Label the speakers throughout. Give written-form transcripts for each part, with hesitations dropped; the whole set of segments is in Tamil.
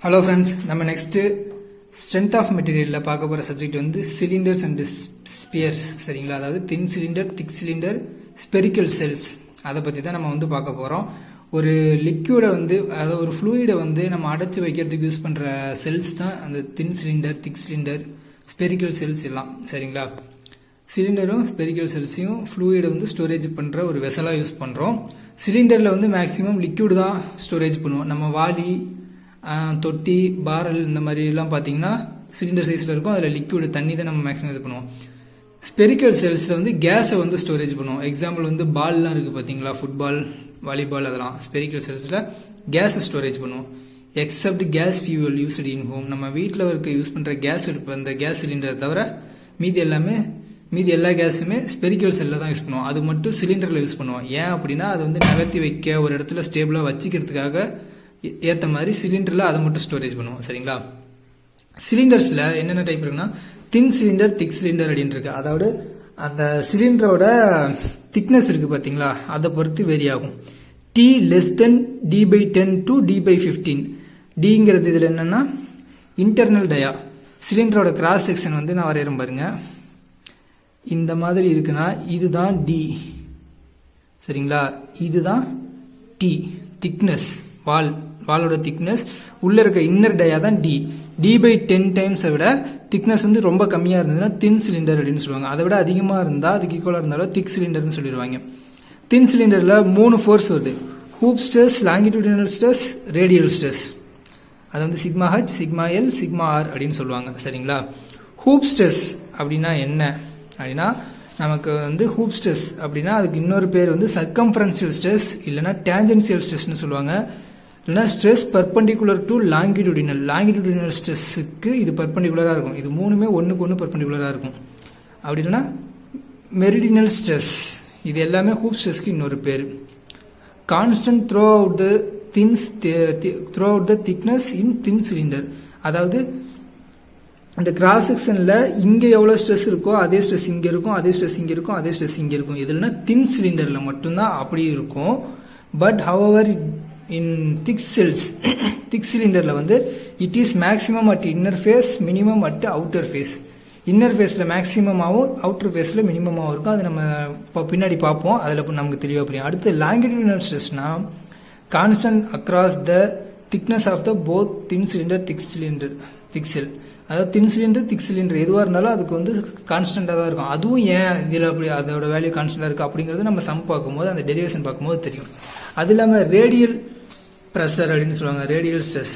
Speaker 1: ஹலோ ஃப்ரெண்ட்ஸ், நம்ம நெக்ஸ்ட் ஸ்ட்ரென்த் ஆஃப் மெட்டீரியலில் பார்க்க போகிற சப்ஜெக்ட் வந்து சிலிண்டர்ஸ் அண்ட் ஸ்பியர்ஸ். சரிங்களா? அதாவது தின் சிலிண்டர், திக் சிலிண்டர், ஸ்பெரிக்கல் செல்ஸ், அதை பற்றி தான் நம்ம வந்து பார்க்க போகிறோம். ஒரு லிக்யூடை வந்து, அதாவது ஒரு ஃப்ளூயிடை வந்து நம்ம அடைச்சி வைக்கிறதுக்கு யூஸ் பண்ணுற செல்ஸ் தான் அந்த தின் சிலிண்டர், திக் சிலிண்டர், ஸ்பெரிக்கல் செல்ஸ் எல்லாம். சரிங்களா? சிலிண்டரும் ஸ்பெரிக்கல் செல்ஸையும் ஃப்ளூயிடை வந்து ஸ்டோரேஜ் பண்ணுற ஒரு வெசலாக யூஸ் பண்ணுறோம். சிலிண்டரில் வந்து மேக்ஸிமம் லிக்யூடு தான் ஸ்டோரேஜ் பண்ணுவோம். நம்ம வாளி, தொட்டி, பாரல் இந்த மாதிரிலாம் பார்த்தீங்கன்னா சிலிண்டர் சைஸில் இருக்கும். அதில் லிக்யூடு தண்ணி தான் நம்ம மேக்ஸிமம் இது பண்ணுவோம். ஸ்பெரிக்கல் செல்ஸில் வந்து கேஸை வந்து ஸ்டோரேஜ் பண்ணுவோம். எக்ஸாம்பிள் வந்து பால்லாம் இருக்குது பார்த்தீங்களா, ஃபுட்பால், வாலிபால், அதெல்லாம் ஸ்பெரிக்கல் செல்ஸில் கேஸை ஸ்டோரேஜ் பண்ணுவோம். Except gas fuel used in home, நம்ம வீட்டில் இருக்க யூஸ் பண்ணுற கேஸ் எடுப்பு, அந்த கேஸ் சிலிண்டரை தவிர மீதி எல்லா கேஸுமே ஸ்பெரிக்கல் செல்லில் தான் யூஸ் பண்ணுவோம். அது மட்டும் சிலிண்டரில் யூஸ் பண்ணுவோம். ஏன் அப்படின்னா அது வந்து நகர்த்தி வைக்க, ஒரு இடத்துல ஸ்டேபிளாக வச்சுக்கிறதுக்காக ஏற்ற மாதிரி சிலிண்டரில் அதை மட்டும் ஸ்டோரேஜ் பண்ணுவோம். சரிங்களா? சிலிண்டர்ஸில் என்னென்ன டைப் இருக்குன்னா, தின் சிலிண்டர், திக் சிலிண்டர் அப்படின்னு இருக்கு. அதாவது அந்த சிலிண்டரோட திக்னஸ் இருக்கு பார்த்தீங்களா, அதை பொறுத்து வேரி ஆகும். T less than D/10 to D/15. டிங்கிறது இதில் என்னன்னா இன்டர்னல் டயா. சிலிண்டரோட கிராஸ் செக்ஷன் வந்து நான் வரையறேன் பாருங்க. இந்த மாதிரி இருக்குன்னா இதுதான் D. சரிங்களா? இதுதான் T, திக்னஸ், வாலோட திக்னஸ். உள்ள இருக்க இன்னர் டயா தான் D. D/10 டைம்ஸை விட திக்னஸ் வந்து ரொம்ப கம்மியாக இருந்ததுன்னா தின் சிலிண்டர் அப்படின்னு சொல்லுவாங்க. அதை விட அதிகமாக இருந்தால், அதுக்கு ஈக்குவலாக இருந்தாலும் திக் சிலிண்டர்னு சொல்லிடுவாங்க. தின் சிலிண்டரில் 3 ஃபோர்ஸ் வருது. Hoop stress, longitudinal stress, radial stress. அது வந்து sigma H, sigma L, sigma R அப்படின்னு சொல்லுவாங்க. சரிங்களா? ஹூப் ஸ்ட்ரெஸ் அப்படின்னா என்ன அப்படின்னா, நமக்கு வந்து ஹூப் ஸ்ட்ரெஸ் அப்படின்னா அதுக்கு இன்னொரு பேர் வந்து சர்க்கம்ஃபரன்சியல் ஸ்ட்ரெஸ், இல்லைன்னா டேஞ்சென்சியல் ஸ்ட்ரெஸ்னு சொல்லுவாங்க. இல்லைன்னா ஸ்ட்ரெஸ் பர்பண்டிகுலர் டு லாங்கிடியூடினல் ஸ்ட்ரெஸ்ஸுக்கு இது பர்பண்டிகுலராக இருக்கும். இது மூணுமே ஒன்றுக்கு ஒன்று பர்பண்டிகுலராக இருக்கும். அப்படி இல்லைன்னா மெரிடினல் ஸ்ட்ரெஸ். இது எல்லாமே ஹூப் ஸ்ட்ரெஸ்க்கு இன்னொரு பேர். Constant throughout the thickness in thin cylinder. அதாவது இந்த கிராஸ் செக்ஷனில் இங்கே எவ்வளோ ஸ்ட்ரெஸ் இருக்கோ அதே ஸ்ட்ரெஸ் இங்கே இருக்கும், அதே ஸ்ட்ரெஸ் இங்கே இருக்கும், அதே ஸ்ட்ரெஸ் இங்கே இருக்கும். இதுலன்னா தின் சிலிண்டரில் மட்டும்தான் அப்படி இருக்கும். But however in thick shells, thick சிலிண்டரில் வந்து it is maximum at inner face, minimum at outer face. Inner ஃபேஸில் மேக்ஸிமமாகவும் அவுட்டர் ஃபேஸில் மினிமமாகவும் இருக்கும். அது நம்ம இப்போ பின்னாடி பார்ப்போம், அதில் நமக்கு தெளிவாக புரியும். அடுத்து லாங்கிடியூடினல் ஸ்ட்ரெஸ்னா constant across the thickness of the both thin cylinder, thick shell. அதாவது தின் சிலிண்டர், திக் சிலிண்டர் எதுவாக இருந்தாலும் அதுக்கு வந்து கான்ஸ்டன்டாக தான் இருக்கும். அதுவும் ஏன் இதில் அப்படி அதோட வேல்யூ கான்ஸ்டன்டாக இருக்குது அப்படிங்கிறது நம்ம சம் பார்க்கும்போது, அந்த டெரிவேஷன் பார்க்கும்போது தெரியும். அது இல்லாமல் ரேடியல் ப்ரெஷர் அப்படின்னு சொல்லுவாங்க, radial stress.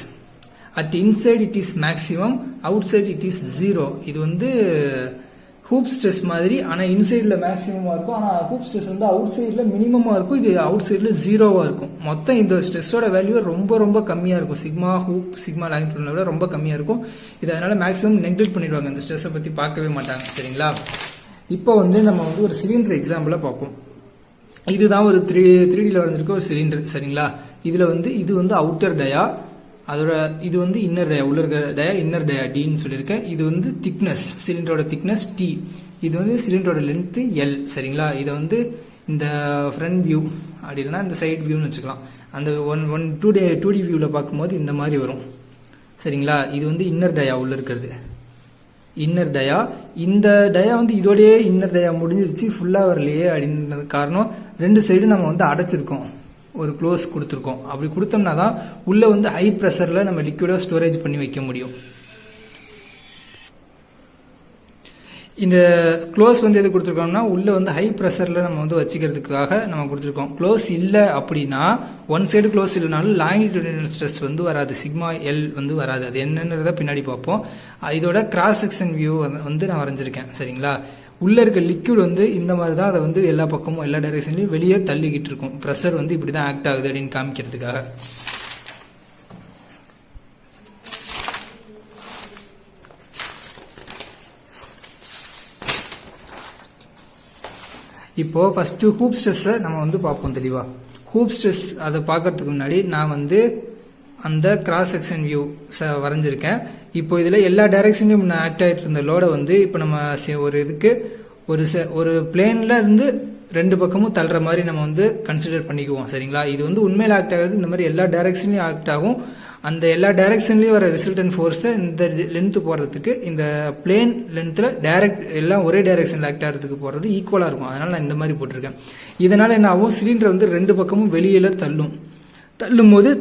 Speaker 1: At inside it is maximum, outside it is 0. இது வந்து ஹூப் ஸ்ட்ரெஸ் மாதிரி, ஆனால் இன்சைடில் மேக்ஸிமமாக இருக்கும். ஆனால் ஹூப் ஸ்ட்ரெஸ் வந்து அவுட் சைடில் மினிமமாக இருக்கும், இது அவுட் சைடில் 0வாக இருக்கும். மொத்தம் இந்த ஸ்ட்ரெஸ்ஸோட வேல்யூ ரொம்ப ரொம்ப கம்மியாக இருக்கும். சிக்மா ஹூப், சிக்மா லாங்கிடியூடினல் விட ரொம்ப கம்மியாக இருக்கும். இது அதனால மேக்ஸிமம் நெக்லெக்ட் பண்ணிடுவாங்க, இந்த ஸ்ட்ரெஸ்ஸை பற்றி பார்க்கவே மாட்டாங்க. சரிங்களா? இப்போ வந்து நம்ம வந்து ஒரு சிலிண்டர் எக்ஸாம்பிளை பார்ப்போம். இதுதான் ஒரு 3Dல வந்திருக்க ஒரு சிலிண்டர். சரிங்களா? இதுல வந்து இது வந்து அவுட்டர் டயா, அதோட இது வந்து இன்னர் டயா, உள்ள இருக்க டயா இன்னர் டயா டின்னு சொல்லியிருக்கேன். இது வந்து திக்னஸ், சிலிண்டரோட திக்னஸ் T. இது வந்து சிலிண்டரோட லென்த் L. சரிங்களா? இதை வந்து இந்த ஃப்ரண்ட் வியூ அப்படி இல்லைன்னா இந்த சைட் வியூன்னு வச்சுக்கலாம். அந்த 2D வியூவில் பார்க்கும்போது இந்த மாதிரி வரும். சரிங்களா? இது வந்து இன்னர் டயா உள்ள இருக்கிறது, இன்னர் டயா. இந்த டயா வந்து இதோடய இன்னர் டயா முடிஞ்சிருச்சு, ஃபுல்லாக வரலையே அப்படின்றது காரணம், 2 சைடு நம்ம வந்து அடைச்சிருக்கோம், ஒரு க்ளோஸ் கொடுத்துருக்கோம். அப்படி கொடுத்தோம்னா தான் உள்ள வந்து ஹை ப்ரெஷரில் நம்ம லிக்விடை ஸ்டோரேஜ் பண்ணி வைக்க முடியும். இந்த க்ளோஸ் வந்து எது கொடுத்துருக்கோம்னா, உள்ள வந்து ஹை ப்ரெஷரில் நம்ம வந்து வச்சுக்கிறதுக்காக நம்ம கொடுத்துருக்கோம். க்ளோஸ் இல்லை அப்படின்னா, ஒன் சைடு க்ளோஸ் இல்லைனாலும் லாங்கிடியூடினல் ஸ்ட்ரெஸ் வந்து வராது, சிக்மா L வந்து வராது. அது என்னன்றத பின்னாடி பார்ப்போம். இதோட கிராஸ் செக்ஷன் வியூ வந்து நான் வரைஞ்சிருக்கேன். சரிங்களா? உள்ள இருக்க லிக்விட் வந்து இந்த மாதிரி தான், அதை வந்து எல்லா பக்கமும் எல்லா டைரக்ஷன்லையும் வெளியே தள்ளிக்கிட்டு இருக்கும். ப்ரெஷர் வந்து இப்படி தான் ஆக்ட் ஆகுது அப்படின்னு காமிக்கிறதுக்காக. இப்போ ஃபர்ஸ்ட் ஹூப் ஸ்ட்ரெஸ்ஸை நம்ம வந்து பார்ப்போம் தெளிவா. ஹூப் ஸ்ட்ரெஸ் அதை பார்க்கறதுக்கு முன்னாடி நான் வந்து அந்த கிராஸ் செக்ஷன் வியூ வரைஞ்சிருக்கேன். இப்போ இதில் எல்லா டைரக்ஷன்லையும் நான் ஆக்ட் ஆகிட்டு இருந்த லோடை வந்து இப்போ நம்ம ஒரு இதுக்கு ஒரு பிளேன்ல இருந்து 2 பக்கமும் தள்ளுற மாதிரி நம்ம வந்து கன்சிடர் பண்ணிக்குவோம். சரிங்களா? இது வந்து உண்மையில ஆக்ட் ஆகுது, இந்த மாதிரி எல்லா டைரக்ஷன்லையும் ஆக்ட் ஆகும். அந்த எல்லா டைரக்ஷன்லயும் வர ரிசல்டன்ட் ஃபோர்ஸை இந்த லென்த் போடுறதுக்கு இந்த பிளேன் லென்த்ல டைரக்ட் எல்லாம் ஒரே டைரக்ஷன்ல ஆக்ட் ஆகிறதுக்கு போறது ஈக்குவலா இருக்கும். அதனால நான் இந்த மாதிரி போட்டிருக்கேன். இதனால என்ன ஆகும், சிலிண்டர் வந்து ரெண்டு பக்கமும் வெளியில தள்ளும் போது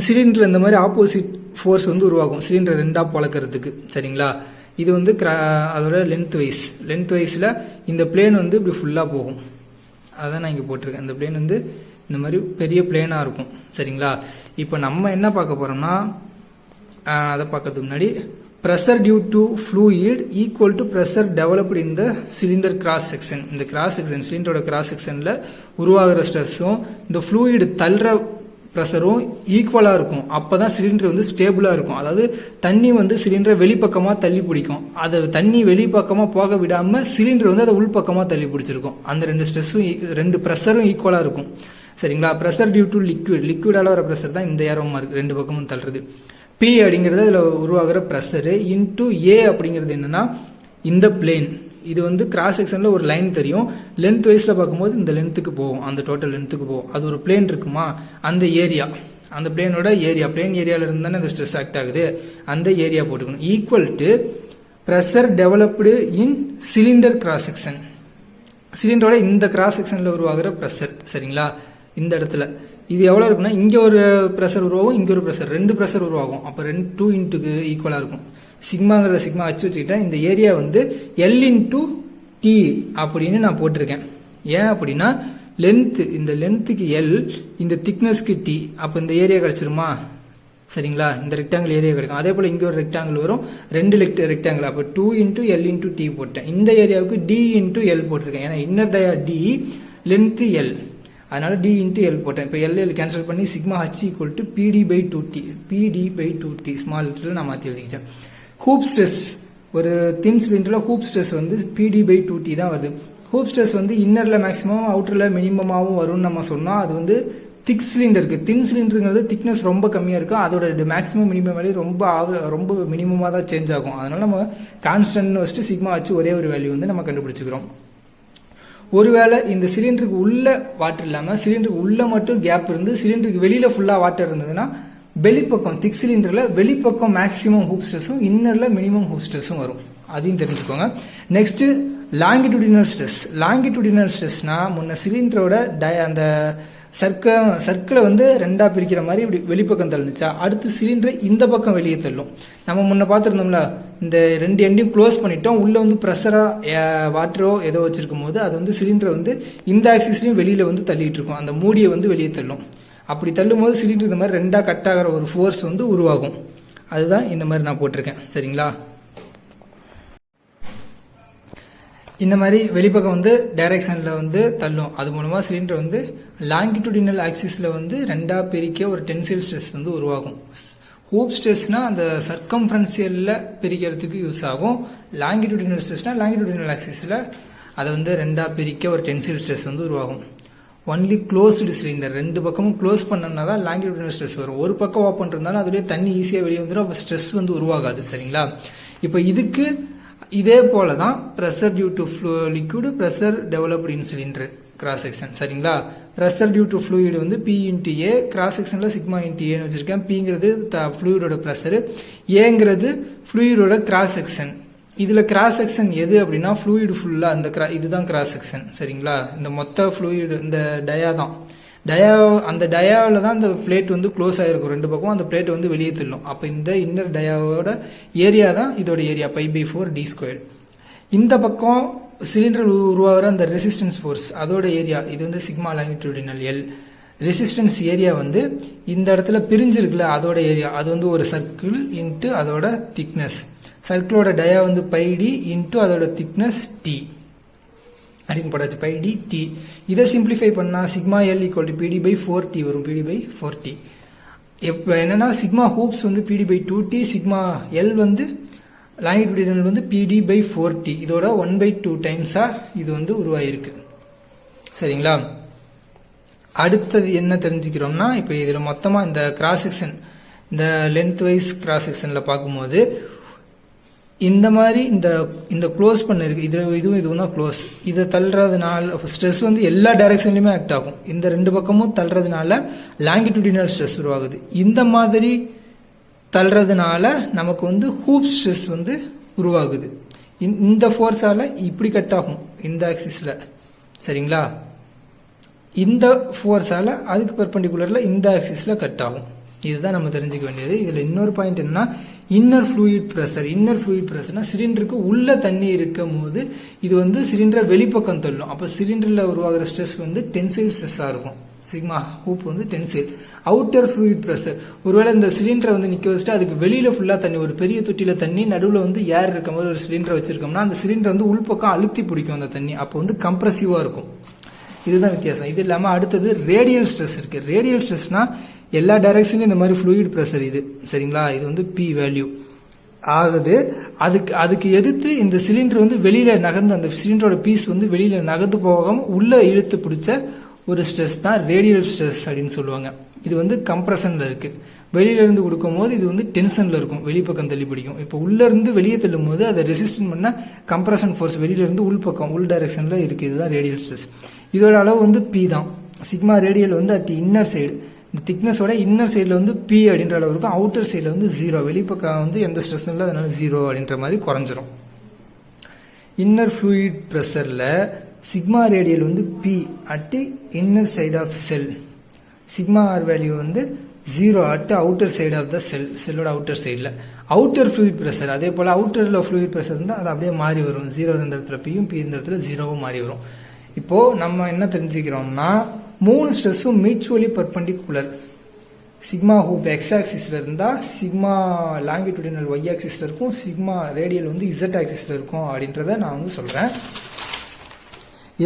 Speaker 1: சிலிண்டர்ல இந்த மாதிரி ஆப்போசிட் ஃபோர்ஸ் வந்து உருவாகும் சிலிண்டர் ரெண்டா பொளக்கிறதுக்கு. சரிங்களா, இது வந்து அதோட லென்த் வைஸ்ல இந்த பிளேன் வந்து இப்படி ஃபுல்லா போகும். அதான் நான் இங்க போட்டிருக்கேன். இந்த பிளேன் வந்து இந்த மாதிரி பெரிய பிளேனா இருக்கும். சரிங்களா, இப்போ நம்ம என்ன பார்க்க போறோம்னா, அதை பார்க்கறதுக்கு முன்னாடி pressure due to fluid equal to pressure developed in the cylinder cross section. இந்த கிராஸ் செக்ஷன் சிலிண்டரோட கிராஸ் செக்ஷன்ல உருவாகிற ஸ்ட்ரெஸ்ஸும் இந்த ஃப்ளூயிட் தள்ளுற ப்ரெஷரும் ஈக்குவலா இருக்கும். அப்பதான் சிலிண்டர் வந்து ஸ்டேபிளா இருக்கும். அதாவது தண்ணி வந்து சிலிண்டரை வெளிப்பக்கமா தள்ளி பிடிக்கும். அதை தண்ணி வெளிப்பக்கமா போக விடாம சிலிண்டர் வந்து அதை உள்பக்கமா தள்ளி பிடிச்சிருக்கும். அந்த ரெண்டு ஸ்ட்ரெஸ்ஸும் ரெண்டு ப்ரெஷரும் ஈக்குவலா இருக்கும். சரிங்களா, ப்ரெஷர் டியூ டு லிக்விடால வர ப்ரெஷர் தான் இந்த ஏரோமா இருக்கு, ரெண்டு பக்கமும் தள்ளுறது. பி அப்படிங்கிறது அதுல உருவாகிற ப்ரெஷர் இன்டு ஏ அப்படிங்கிறது என்னன்னா இந்த பிளேன். இது வந்து கிராஸ் செக்ஷன்ல ஒரு லைன் தெரியும், லென்த் வைஸ்ல பார்க்கும்போது இந்த லென்த்துக்கு போகும், அந்த டோட்டல் லென்த்துக்கு போகும். அது ஒரு பிளேன் இருக்குமா, அந்த ஏரியா, அந்த பிளேனோட ஏரியா, பிளேன் ஏரியால இருந்து தானே இந்த ஸ்ட்ரெஸ் ஆக்ட் ஆகுது, அந்த ஏரியா போட்டுக்கணும். Equal to pressure developed in cylinder cross section. சிலிண்டரோட இந்த கிராஸ் செக்ஷன்ல உருவாகிற பிரஷர். சரிங்களா, இந்த இடத்துல இது எவ்வளவு இருக்குன்னா, இங்க ஒரு பிரஷர் உருவாகும், இங்க ஒரு பிரஷர், ரெண்டு பிரஷர் உருவாகும். அப்ப 2 இன்ட்டுக்கு ஈக்குவலா இருக்கும். சிக்மாங்கிறத சிக்மா வச்சு வச்சுக்கிட்டேன். இந்த ஏரியா வந்து எல் இன்டூ டி அப்படின்னு நான் போட்டிருக்கேன். ஏன் அப்படின்னா லென்த், இந்த லென்த்துக்கு எல், இந்த திக்னஸ்க்கு டி. அப்ப இந்த ஏரியா கிடைச்சிருமா? சரிங்களா, இந்த ரெக்டாங்கிள் ஏரியா கிடைக்கும். அதே போல இங்க ஒரு ரெக்டாங்கிள் வரும், ரெண்டு ரெக்டாங்கிள். அப்ப 2 இன்டூ எல் இன்டூ டி போட்டேன். இந்த ஏரியாவுக்கு டி இன்டூ எல் போட்டிருக்கேன். ஏன்னா inner dia d, length L, அதனால டி இன்டூ எல் போட்டேன். இப்போ எல் கேன்சல் பண்ணி sigma h equal to p d by 2t small லெட்டர்ல நான் மாற்றி எழுதிக்கிட்டேன். ஹூப் ஸ்ட்ரெஸ், ஒரு தின் சிலிண்டர்ல ஹூப் ஸ்ட்ரெஸ் வந்து பிடி பை 2t தான் வருது. ஹூப் ஸ்ட்ரெஸ் வந்து இன்னர்ல மேக்ஸிமம் அவுட்டர்ல மினிமமாகவும் வரும்னு நம்ம சொன்னா, அது வந்து திக் சிலிண்டருக்கு. தின் சிலிண்டருங்கிறது திக்னஸ் ரொம்ப கம்மியா இருக்கும், அதோட மேக்ஸிமம் மினிமம் வேல்யூ ரொம்ப மினிமமா தான் சேஞ்ச் ஆகும். அதனால நம்ம கான்ஸ்டன்ட் வச்சுட்டு சிக்மா வச்சு ஒரே ஒரு வேல்யூ வந்து நம்ம கண்டுபிடிச்சுக்கிறோம். ஒருவேளை இந்த சிலிண்டருக்கு உள்ள வாட்டர் இல்லாம சிலிண்டருக்கு உள்ள மட்டும் கேப் இருந்து சிலிண்டருக்கு வெளியில ஃபுல்லா வாட்டர் இருந்ததுன்னா, வெளிப்பக்கம் திக் சிலிண்டர்ல வெளிப்பக்கம் மேக்ஸிமம் ஹூப் ஸ்ட்ரெஸும் இன்னர்ல மினிமம் ஹூப் ஸ்ட்ரெஸும் வரும். அதையும் தெரிஞ்சுக்கோங்க. Next longitudinal stress. லாங்கிடியூடினல் ஸ்ட்ரெஸ்னா முன்ன சிலிண்டரோட அந்த சர்க்கிளை வந்து ரெண்டா பிரிக்கிற மாதிரி இப்படி வெளிப்பக்கம் தள்ளுச்சா, அடுத்து சிலிண்டரை இந்த பக்கம் வெளியே தள்ளும். நம்ம முன்ன பார்த்துருந்தோம்ல, இந்த ரெண்டு எண்டையும் க்ளோஸ் பண்ணிட்டோம், உள்ள வந்து ப்ரெஷரா வாட்டரோ ஏதோ வச்சிருக்கும் போது அது வந்து சிலிண்டரை வந்து இந்த ஆக்சிஸ்லயும் வெளியில வந்து தள்ளிட்டு இருக்கும், அந்த மூடியை வந்து வெளியே தள்ளும். அப்படி தள்ளும் போது சிலிண்டர் இந்த மாதிரி ரெண்டா கட் ஆகிற ஒரு ஃபோர்ஸ் வந்து உருவாகும். அதுதான் இந்த மாதிரி நான் போட்டிருக்கேன். சரிங்களா, இந்த மாதிரி வெளிப்பக்கம் வந்து டைரக்ஷன்ல வந்து தள்ளும். அது மூலமா சிலிண்டர் வந்து லாங்கிடியூடினல் ஆக்சிஸ்ல வந்து ரெண்டா பிரிக்க ஒரு டென்சைல் ஸ்ட்ரெஸ் வந்து உருவாகும். ஹூப் ஸ்ட்ரெஸ்னா அந்த சர்க்கம்ஃபரன்சியல்ல பிரிக்கிறதுக்கு யூஸ் ஆகும். லாங்கிடியூடினல் ஸ்ட்ரெஸ்னா லாங்கிடியூடினல் ஆக்சிஸ்ல அதை வந்து ரெண்டா பிரிக்க ஒரு டென்சைல் ஸ்ட்ரெஸ் வந்து உருவாகும். ஒன்லி க்ளோஸ்டு சிலிண்டர், ரெண்டு பக்கமும் க்ளோஸ் பண்ணோம்னா தான் லாங்கிடியூடினல் ஸ்ட்ரெஸ் வரும். ஒரு பக்கம் ஓப்பன் இருந்தாலும் அதுலேயே தண்ணி ஈஸியாக வெளியே வந்துடும், அப்போ ஸ்ட்ரெஸ் வந்து உருவாகாது. சரிங்களா, இப்போ இதுக்கு இதே போல தான் pressure due to liquid, pressure developed in cylinder cross section. சரிங்களா, ப்ரெஷர் டியூ டு ஃப்ளூயிட் வந்து பி இன்டு ஏ, கிராஸ் செக்ஷன்ல சிக்மா இன்டு ஏன்னு வச்சிருக்கேன். பிங்கிறது ஃப்ளூயிடோட ப்ரெஷர், ஏங்கிறது ஃப்ளூயிடோட கிராஸ் செக்ஷன். இதுல கிராஸ் செக்ஷன் எது அப்படின்னா ஃப்ளூயிட் ஃபுல்லா அந்த இதுதான் கிராஸ் செக்ஷன். சரிங்களா, இந்த மொத்த ஃப்ளூயிட் இந்த டயா தான். அந்த டயாவில் தான் இந்த பிளேட் வந்து க்ளோஸ் ஆகிருக்கும், ரெண்டு பக்கம் அந்த பிளேட் வந்து வெளியே தள்ளும். அப்போ இந்த இன்னர் டயாவோட ஏரியா தான் இதோட ஏரியா, π/4 d². இந்த பக்கம் சிலிண்டர் உருவாகிற அந்த ரெசிஸ்டன்ஸ் ஃபோர்ஸ் அதோட ஏரியா, இது வந்து sigma longitudinal L. Resistance area வந்து இந்த இடத்துல பிரிஞ்சிருக்குல்ல, அதோட ஏரியா, அது வந்து ஒரு சர்க்கிள் இன்ட்டு அதோட திக்னஸ். சர்க்கிளோட டயா வந்து πd இன்ட்டு அதோட திக்னஸ் t அப்படின்னு போட்டாச்சு, πd/t. இதை சிம்பிளிஃபை பண்ணா sigma L equal to pd/4t வரும், pd/4t. இப்போ என்னன்னா சிக்மா ஹூப்ஸ் வந்து pd/2t, சிக்மா எல் வந்து லாங்கிடியூடினல் வந்து pd/4t. இதோட 1/2 டைம்ஸா இது வந்து உருவாயிருக்கு. சரிங்களா, அடுத்தது என்ன தெரிஞ்சுக்கிறோம்னா, இப்போ இதுல மொத்தமா இந்த கிராஸ் செக்ஷன், இந்த லென்த் வைஸ் கிராஸ் செக்ஷன்ல பார்க்கும்போது இந்த மாதிரி இந்த க்ளோஸ் பண்ண இருக்கு, இதுவும் தான் க்ளோஸ். இதை தள்ளுறதுனால ஸ்ட்ரெஸ் வந்து எல்லா டைரக்ஷன்லையுமே ஆக்ட் ஆகும். இந்த ரெண்டு பக்கமும் தள்ளுறதுனால லாங்கிடியூடினல் ஸ்ட்ரெஸ் உருவாகுது. இந்த மாதிரி தள்ளுறதுனால நமக்கு வந்து ஹூப் ஸ்ட்ரெஸ் வந்து உருவாகுது. இந்த ஃபோர்ஸால இப்படி கட் ஆகும் இந்த ஆக்சிஸ்ல, சரிங்களா? இந்த ஃபோர்ஸால அதுக்கு பெர்பெண்டிகுலர்ல இந்த ஆக்சிஸ்ல கட் ஆகும். இதுதான் நம்ம தெரிஞ்சுக்க வேண்டியது. இதுல இன்னொரு பாயிண்ட் என்னன்னா inner fluid pressure. Inner fluid பிரஷர்னா சிலிண்டருக்கு உள்ள தண்ணி இருக்கும் போது இது வந்து சிலிண்டரை வெளிப்பக்கம் தள்ளும். அப்ப சிலிண்டர்ல உருவாகிற ஸ்ட்ரெஸ் வந்து டென்சைல் ஸ்ட்ரெஸ்ஸா இருக்கும். சிக்மா ஹூப் வந்து டென்சைல். அவுட்டர் ஃப்ளூயிட் பிரஷர், ஒருவேளை இந்த சிலிண்டரை வந்து நிக்க வச்சுட்டு அதுக்கு வெளியில ஃபுல்லா தண்ணி, ஒரு பெரிய தொட்டியில தண்ணி, நடுவுல வந்து ஏர் இருக்கும் போது ஒரு சிலிண்டரை வச்சிருக்கோம்னா அந்த சிலிண்டர் வந்து உள்பக்கம் அழுத்தி பிடிக்கும் அந்த தண்ணி. அப்போ வந்து கம்ப்ரசிவா இருக்கும். இதுதான் வித்தியாசம். இது இல்லாம அடுத்தது ரேடியல் ஸ்ட்ரெஸ் இருக்கு. ரேடியல் ஸ்ட்ரெஸ்னா எல்லா டைரக்ஷன்லயும் இந்த மாதிரி ஃப்ளூயிட் பிரஷர் இது, சரிங்களா? இது வந்து பி வேல்யூ ஆகுது. அதுக்கு எதிர்த்து இந்த சிலிண்டர் வந்து வெளியில நகர்ந்து அந்த சிலிண்டரோட பீஸ் வந்து வெளியில நகர்ந்து போகாம உள்ள இழுத்து பிடிச்ச ஒரு ஸ்ட்ரெஸ் தான் ரேடியல் ஸ்ட்ரெஸ் அப்படின்னு சொல்லுவாங்க. இது வந்து கம்ப்ரஷன்ல இருக்கு. வெளியில இருந்து கொடுக்கும் போது இது வந்து டென்ஷன்ல இருக்கும், வெளிப்பக்கம் தள்ளி பிடிக்கும். இப்போ உள்ள இருந்து வெளியே தள்ளும் போது அதை ரெசிஸ்டன் பண்ண கம்ப்ரஷன் ஃபோர்ஸ் வெளியில இருந்து உள்பக்கம் உள் டைரக்ஷன்ல இருக்கு. இதுதான் ரேடியல் ஸ்ட்ரெஸ். இதோட அளவு வந்து பி தான். சிக்மா ரேடியல் வந்து அட் இன்னர் சைடு, இந்த திக்னஸோட இன்னர் சைடில் வந்து பி அப்படின்ற அளவு இருக்கும். அவுட்டர் சைடில் வந்து 0, வெளிப்பக்கம் வந்து எந்த ஸ்ட்ரெஸ்ஸும் இல்லை, அதனால 0 அப்படின்ற மாதிரி குறைஞ்சிரும். இன்னர் ஃப்ளூயிட் ப்ரெஷரில் சிக்மா ரேடியல் வந்து P at inner side of shell, sigma R value வந்து 0 at outer side of the shell, செல்லோட அவுட்டர் சைடில். அவுட்டர் ஃப்ளூயிட் ப்ரெஷர் அதே போல் அவுட்டரில் ஃப்ளூயிட் ப்ரெஷர் இருந்தால் அது அப்படியே மாறி வரும். 0 இருந்த இடத்துல பியும், பி இருந்த இடத்துல 0வும் மாறி வரும். இப்போ நம்ம என்ன தெரிஞ்சுக்கிறோம்னா 3 ஸ்ட்ரெஸ்ஸும் mutually perpendicular. Sigma hoop X ஆக்சிஸ்ல இருந்தா சிக்மா லாங்கிடியூடினல் ஒய் ஆக்சிஸ்ல இருக்கும், சிக்மா ரேடியல் வந்து இசட் ஆக்சிஸ்ல இருக்கும் அப்படின்றத நான் வந்து சொல்றேன்.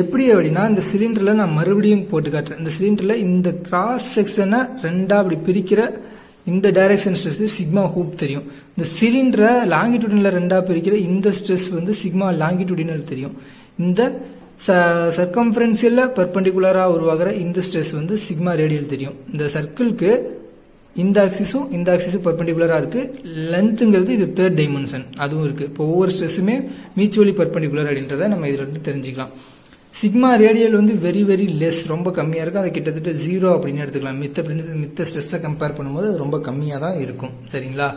Speaker 1: எப்படி அப்படின்னா இந்த சிலிண்டர்ல நான் மறுபடியும் போட்டு காட்டுறேன். இந்த சிலிண்டர்ல இந்த கிராஸ் செக்ஷனை ரெண்டா அப்படி பிரிக்கிற இந்த டைரக்ஷன் ஸ்ட்ரெஸ் சிக்மா ஹூப் தெரியும். இந்த சிலிண்டரை லாங்கிடியூடினல் ரெண்டா பிரிக்கிற இந்த ஸ்ட்ரெஸ் வந்து சிக்மா லாங்கிடியூடினல் தெரியும். இந்த சர்க்கம்ஃபரன்சியல்ல பெர்பெண்டிகுலரா உருவாகிற இந்த ஸ்ட்ரெஸ் வந்து சிக்மா ரேடியல் தெரியும். இந்த சர்க்கிள்க்கு இந்த ஆக்சிஸும் பெர்பெண்டிகுலரா இருக்கு. லென்த்ங்கிறது இது தேர்ட் டைமென்ஷன், அதுவும் இருக்கு. இப்போ ஒவ்வொரு ஸ்ட்ரெஸ்ஸுமே மியூச்சுவலி பெர்பெண்டிகுலர் அப்படின்றத நம்ம இதுல இருந்து தெரிஞ்சுக்கலாம். சிக்மா ரேடியல் வந்து வெரி வெரி லெஸ், ரொம்ப கம்மியா இருக்கு. அதை கிட்டத்தட்ட 0 அப்படின்னு எடுத்துக்கலாம். மித்த ஸ்ட்ரெஸ்ஸை கம்பேர் பண்ணும்போது அது ரொம்ப கம்மியா தான் இருக்கும், சரிங்களா?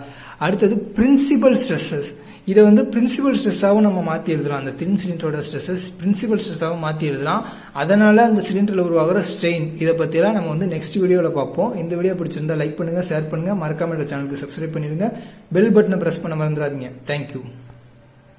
Speaker 1: அடுத்தது பிரின்சிபல் ஸ்ட்ரெஸ்ஸஸ். இதை வந்து பிரின்சிபல் ஸ்ட்ரெஸ்ஸாகவும் நம்ம மாற்றி எழுதலாம். அந்த தின் சிலிண்டரோட ஸ்ட்ரெஸ்ஸஸ் பிரின்சிபல் ஸ்ட்ரெஸ்ஸாகவும் மாற்றி எழுதலாம். அதனால அந்த சிலிண்டரில் உருவாகிற ஸ்ட்ரெயின், இதை பற்றியெல்லாம் நம்ம வந்து நெக்ஸ்ட் வீடியோவில் பார்ப்போம். இந்த வீடியோ பிடிச்சிருந்தா லைக் பண்ணுங்க, ஷேர் பண்ணுங்க, மறக்காம இந்த சேனலுக்கு சப்ஸ்கிரைப் பண்ணிடுங்க. பெல் பட்டனை ப்ரெஸ் பண்ண மறந்துடாதீங்க. தேங்க்யூ.